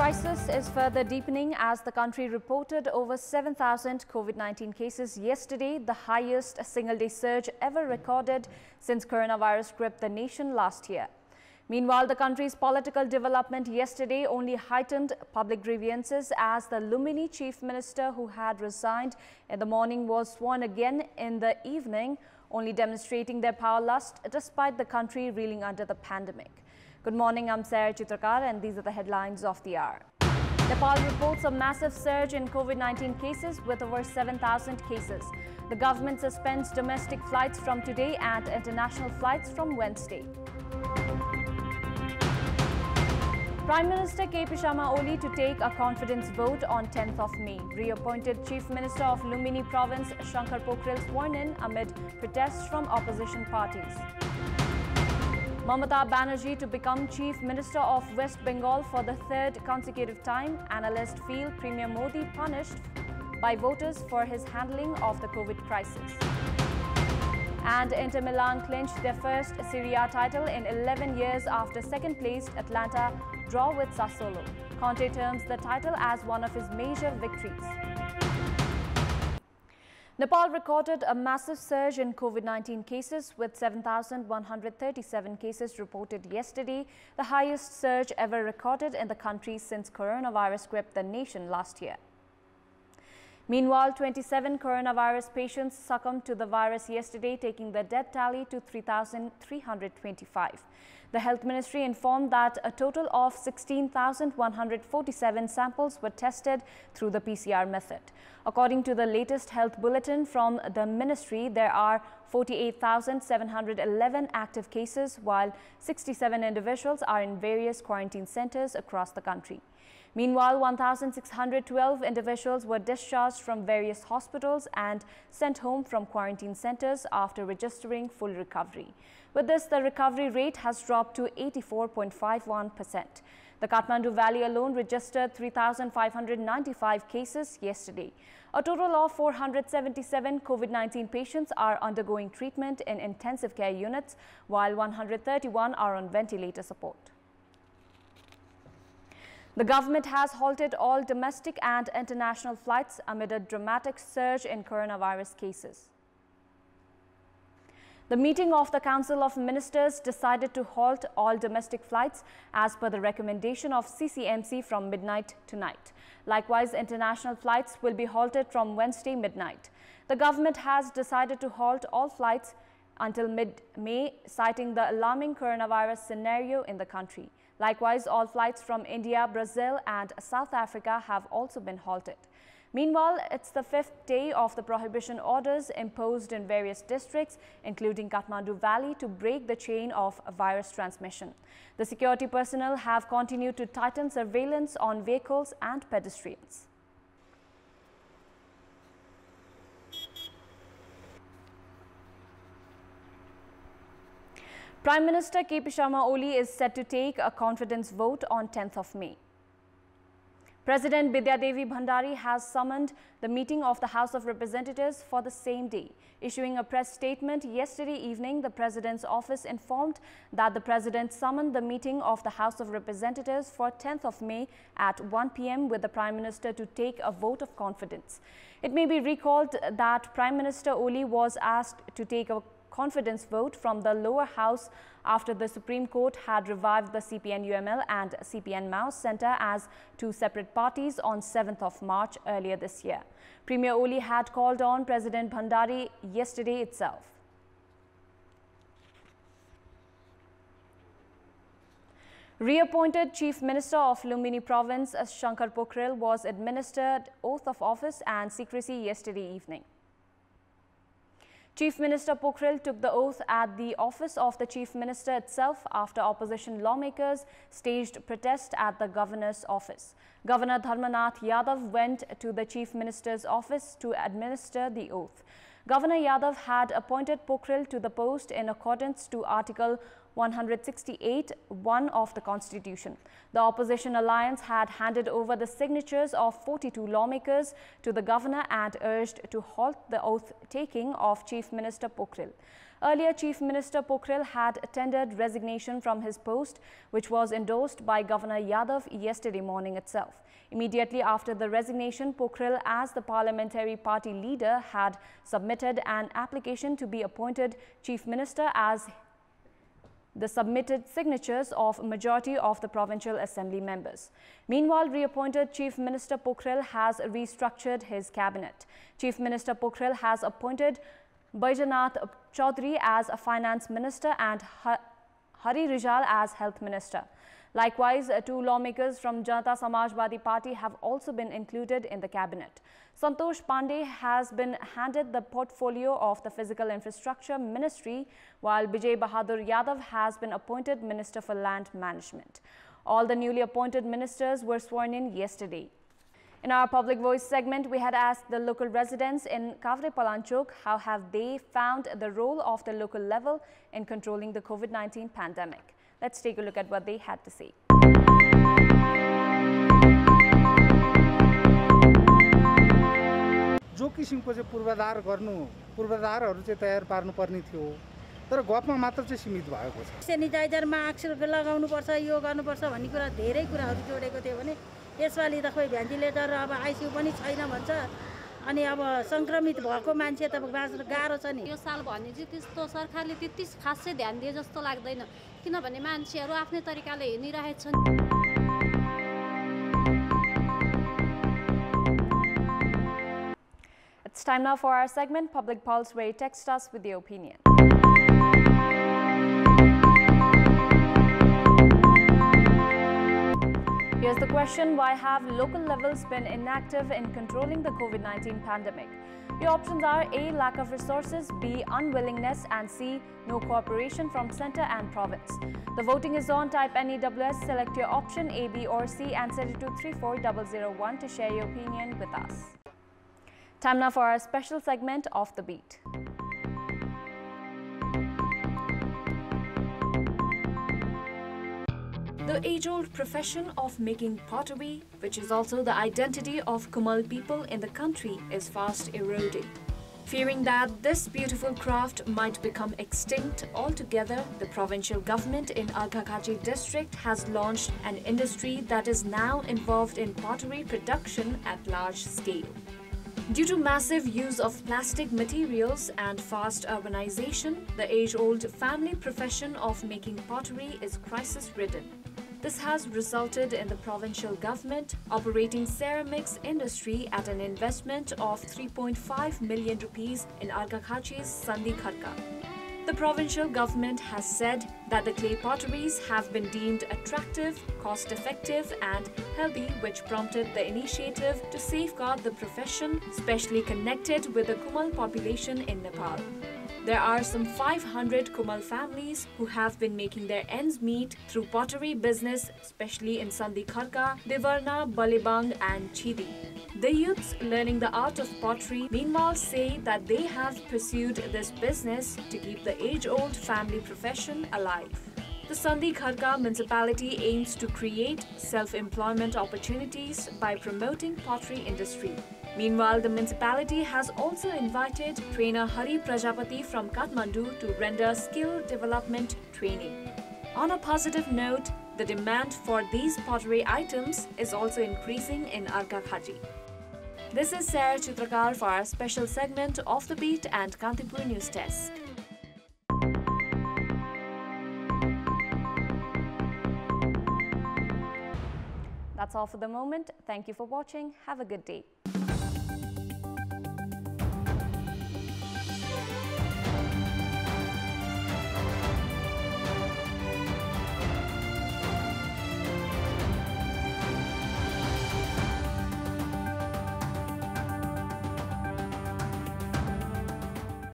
crisis is further deepening as the country reported over 7,000 COVID-19 cases yesterday, the highest single-day surge ever recorded since coronavirus gripped the nation last year. Meanwhile, the country's political development yesterday only heightened public grievances as the Lumini chief minister who had resigned in the morning was sworn again in the evening, only demonstrating their power lust despite the country reeling under the pandemic. Good morning, I'm Sarah Chitrakar and these are the headlines of the hour. Nepal reports a massive surge in COVID-19 cases with over 7,000 cases. The government suspends domestic flights from today and international flights from Wednesday. Prime Minister KP Sharma Oli to take a confidence vote on 10th of May. Reappointed Chief Minister of Lumini Province Shankar Pokhrel sworn in amid protests from opposition parties. Mamata Banerjee to become Chief Minister of West Bengal for the third consecutive time. Analysts feel Premier Modi punished by voters for his handling of the COVID crisis. And Inter Milan clinched their first Serie A title in 11 years after second-placed Atlanta draw with Sassuolo. Conte terms the title as one of his major victories. Nepal recorded a massive surge in COVID-19 cases with 7,137 cases reported yesterday, the highest surge ever recorded in the country since coronavirus gripped the nation last year. Meanwhile, 27 coronavirus patients succumbed to the virus yesterday, taking the death tally to 3,325. The Health Ministry informed that a total of 16,147 samples were tested through the PCR method. According to the latest health bulletin from the ministry, there are 48,711 active cases, while 67 individuals are in various quarantine centers across the country. Meanwhile, 1,612 individuals were discharged from various hospitals and sent home from quarantine centers after registering full recovery. With this, the recovery rate has dropped to 84.51%. The Kathmandu Valley alone registered 3,595 cases yesterday. A total of 477 COVID-19 patients are undergoing treatment in intensive care units, while 131 are on ventilator support. The government has halted all domestic and international flights amid a dramatic surge in coronavirus cases. The meeting of the Council of Ministers decided to halt all domestic flights as per the recommendation of CCMC from midnight tonight. Likewise, international flights will be halted from Wednesday midnight. The government has decided to halt all flights until mid-May, citing the alarming coronavirus scenario in the country. Likewise, all flights from India, Brazil and South Africa have also been halted. Meanwhile, it's the fifth day of the prohibition orders imposed in various districts, including Kathmandu Valley, to break the chain of virus transmission. The security personnel have continued to tighten surveillance on vehicles and pedestrians. Prime Minister KP Sharma Oli is set to take a confidence vote on 10th of May. President Bidya Devi Bhandari has summoned the meeting of the House of Representatives for the same day. Issuing a press statement yesterday evening, the President's office informed that the President summoned the meeting of the House of Representatives for 10th of May at 1 p.m. with the Prime Minister to take a vote of confidence. It may be recalled that Prime Minister Oli was asked to take a confidence vote from the lower house after the Supreme Court had revived the CPN-UML and CPN-Maos Centre as two separate parties on 7th of March earlier this year. Premier Oli had called on President Bhandari yesterday itself. Reappointed Chief Minister of Lumini Province Shankar Pokhrel was administered oath of office and secrecy yesterday evening. Chief Minister Pokhrel took the oath at the office of the Chief Minister itself after opposition lawmakers staged protest at the Governor's office. Governor Dharmanath Yadav went to the Chief Minister's office to administer the oath. Governor Yadav had appointed Pokhrel to the post in accordance to Article 168(1) of the Constitution. The opposition alliance had handed over the signatures of 42 lawmakers to the governor and urged to halt the oath-taking of Chief Minister Pokhrel. Earlier, Chief Minister Pokhrel had tendered resignation from his post, which was endorsed by Governor Yadav yesterday morning itself. Immediately after the resignation, Pokhrel, as the parliamentary party leader, had submitted an application to be appointed Chief Minister as the submitted signatures of a majority of the provincial assembly members. Meanwhile, reappointed Chief Minister Pokhrel has restructured his cabinet. Chief Minister Pokhrel has appointed Baijanath Chaudhary as a finance minister and Hari Rijal as health minister. Likewise, 2 lawmakers from Janata Samajwadi Party have also been included in the cabinet. Santosh Pandey has been handed the portfolio of the Physical Infrastructure Ministry, while Bijay Bahadur Yadav has been appointed Minister for Land Management. All the newly appointed ministers were sworn in yesterday. In our Public Voice segment, we had asked the local residents in Kavre Palanchok how have they found the role of the local level in controlling the COVID-19 pandemic. Let's take a look at what they had to say. जो किसिमको चाहिँ पूर्वाधारहरू चाहिँ तयार पार्नुपर्ने थियो तर गफमा मात्र चाहिँ सीमित भएको छ। सेनिटाइजर मास्क लगाउनु पर्छ, यो गर्नुपर्छ भन्ने कुरा धेरै कुराहरू जोडेको थियो भने यसपालि त खोइ भेन्टिलेटर अब आइसियु पनि छैन भन्छ अनि अब संक्रमित भएको मान्छे त बाँच्न गाह्रो छ नि। यो साल भने चाहिँ त्यस्तो सरकारले त्यति खासै ध्यान दिए जस्तो लाग्दैन किनभने मान्छेहरू आफ्नै तरिकाले हिँडिरहेछन्। It's time now for our segment Public Pulse, where you text us with your opinion. Here's the question: why have local levels been inactive in controlling the COVID-19 pandemic? Your options are A. Lack of resources, B. Unwillingness, and C. No cooperation from centre and province. The voting is on. Type NEWS, select your option A, B or C and send it to 34001 to share your opinion with us. Time now for our special segment, Off the Beat. The age-old profession of making pottery, which is also the identity of Kumal people in the country, is fast eroding. Fearing that this beautiful craft might become extinct altogether, the provincial government in Arghakhachi district has launched an industry that is now involved in pottery production at large scale. Due to massive use of plastic materials and fast urbanization, the age-old family profession of making pottery is crisis-ridden. This has resulted in the provincial government operating ceramics industry at an investment of 3.5 million rupees in Arghakhachi's Sandhi Kharka. The provincial government has said that the clay potteries have been deemed attractive, cost-effective and healthy, which prompted the initiative to safeguard the profession, especially connected with the Kumal population in Nepal. There are some 500 Kumal families who have been making their ends meet through pottery business, especially in Sandhi Kharka, Devarna, Balibang and Chidi. The youths learning the art of pottery meanwhile say that they have pursued this business to keep the age-old family profession alive. The Sandhi Kharka municipality aims to create self-employment opportunities by promoting pottery industry. Meanwhile, the municipality has also invited trainer Hari Prajapati from Kathmandu to render skill development training. On a positive note, the demand for these pottery items is also increasing in Arghakhachi. This is Sarah Chitrakar for our special segment Off the Beat and Kantipur News Desk. That's all for the moment. Thank you for watching. Have a good day.